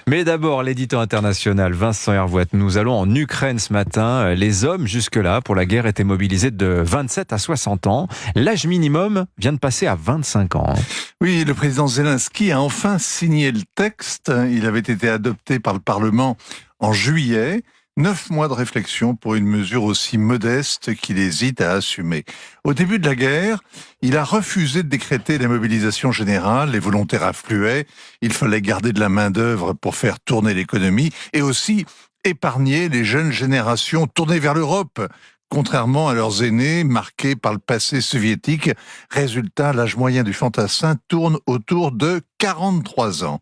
Mais d'abord, l'édito international, Vincent Hervouet. Nous allons en Ukraine ce matin. Les hommes, jusque-là, pour la guerre, étaient mobilisés de 27 à 60 ans. L'âge minimum vient de passer à 25 ans. Oui, le président Zelensky a enfin signé le texte. Il avait été adopté par le Parlement en juillet. 9 mois de réflexion pour une mesure aussi modeste qu'il hésite à assumer. Au début de la guerre, il a refusé de décréter la mobilisation générale. Les volontaires affluaient. Il fallait garder de la main-d'œuvre pour faire tourner l'économie et aussi épargner les jeunes générations tournées vers l'Europe. Contrairement à leurs aînés, marqués par le passé soviétique, résultat, l'âge moyen du fantassin tourne autour de 43 ans.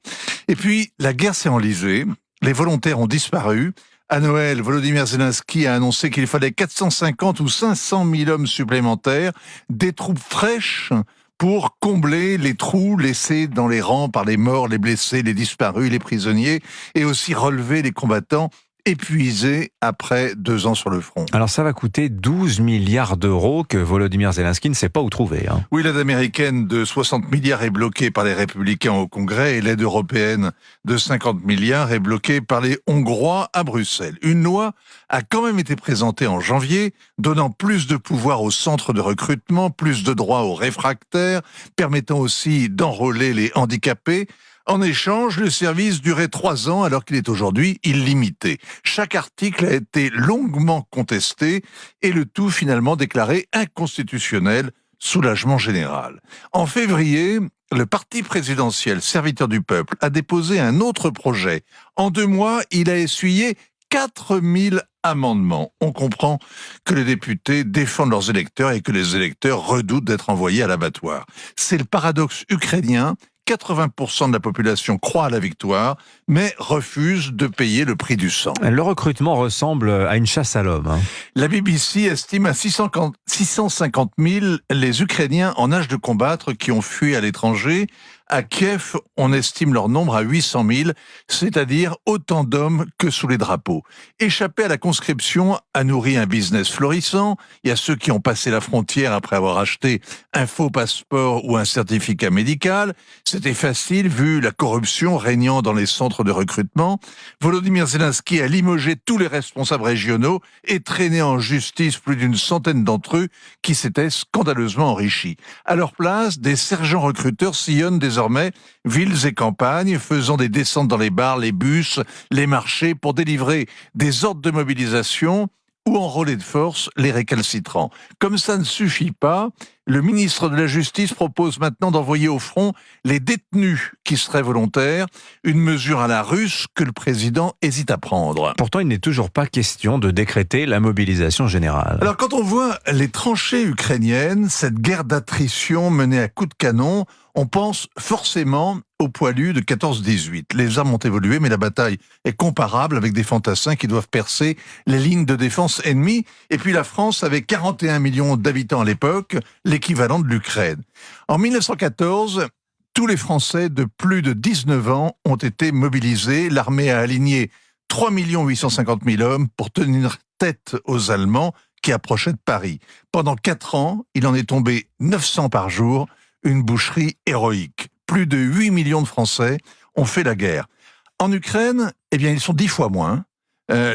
Et puis, la guerre s'est enlisée, les volontaires ont disparu. À Noël, Volodymyr Zelensky a annoncé qu'il fallait 450 ou 500 000 hommes supplémentaires, des troupes fraîches pour combler les trous laissés dans les rangs par les morts, les blessés, les disparus, les prisonniers, et aussi relever les combattants épuisés après 2 ans sur le front. Alors ça va coûter 12 milliards d'euros que Volodymyr Zelensky ne sait pas où trouver. Oui, l'aide américaine de 60 milliards est bloquée par les républicains au Congrès et l'aide européenne de 50 milliards est bloquée par les Hongrois à Bruxelles. Une loi a quand même été présentée en janvier, donnant plus de pouvoir aux centres de recrutement, plus de droits aux réfractaires, permettant aussi d'enrôler les handicapés. En échange, le service durait 3 ans alors qu'il est aujourd'hui illimité. Chaque article a été longuement contesté et le tout finalement déclaré inconstitutionnel, soulagement général. En février, le parti présidentiel Serviteur du Peuple a déposé un autre projet. En 2 mois, il a essuyé 4000 amendements. On comprend que les députés défendent leurs électeurs et que les électeurs redoutent d'être envoyés à l'abattoir. C'est le paradoxe ukrainien. 80% de la population croit à la victoire, mais refuse de payer le prix du sang. Le recrutement ressemble à une chasse à l'homme. La BBC estime à 650 000 les Ukrainiens en âge de combattre qui ont fui à l'étranger. À Kiev, on estime leur nombre à 800 000, c'est-à-dire autant d'hommes que sous les drapeaux. Échapper à la conscription a nourri un business florissant. Il y a ceux qui ont passé la frontière après avoir acheté un faux passeport ou un certificat médical. C'était facile vu la corruption régnant dans les centres de recrutement. Volodymyr Zelensky a limogé tous les responsables régionaux et traîné en justice plus d'une centaine d'entre eux qui s'étaient scandaleusement enrichis. À leur place, des sergents recruteurs sillonnent désormais villes et campagnes, faisant des descentes dans les bars, les bus, les marchés pour délivrer des ordres de mobilisation ou enrôler de force les récalcitrants. Comme ça ne suffit pas, le ministre de la Justice propose maintenant d'envoyer au front les détenus qui seraient volontaires, une mesure à la russe que le président hésite à prendre. Pourtant, il n'est toujours pas question de décréter la mobilisation générale. Alors quand on voit les tranchées ukrainiennes, cette guerre d'attrition menée à coups de canon, on pense forcément aux poilus de 14-18. Les armes ont évolué, mais la bataille est comparable avec des fantassins qui doivent percer les lignes de défense ennemies. Et puis la France avait 41 millions d'habitants à l'époque, l'équivalent de l'Ukraine. En 1914, tous les Français de plus de 19 ans ont été mobilisés. L'armée a aligné 3 850 000 hommes pour tenir tête aux Allemands qui approchaient de Paris. Pendant 4 ans, il en est tombé 900 par jour, une boucherie héroïque. Plus de 8 millions de Français ont fait la guerre. En Ukraine, eh bien, ils sont 10 fois moins.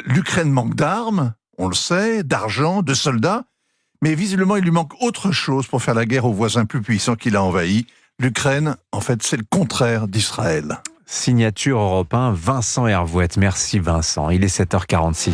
L'Ukraine manque d'armes, on le sait, d'argent, de soldats, mais visiblement, il lui manque autre chose pour faire la guerre aux voisins plus puissants qui l'a envahi. L'Ukraine, en fait, c'est le contraire d'Israël. Signature Europe 1, Vincent Hervouet. Merci Vincent. Il est 7h46.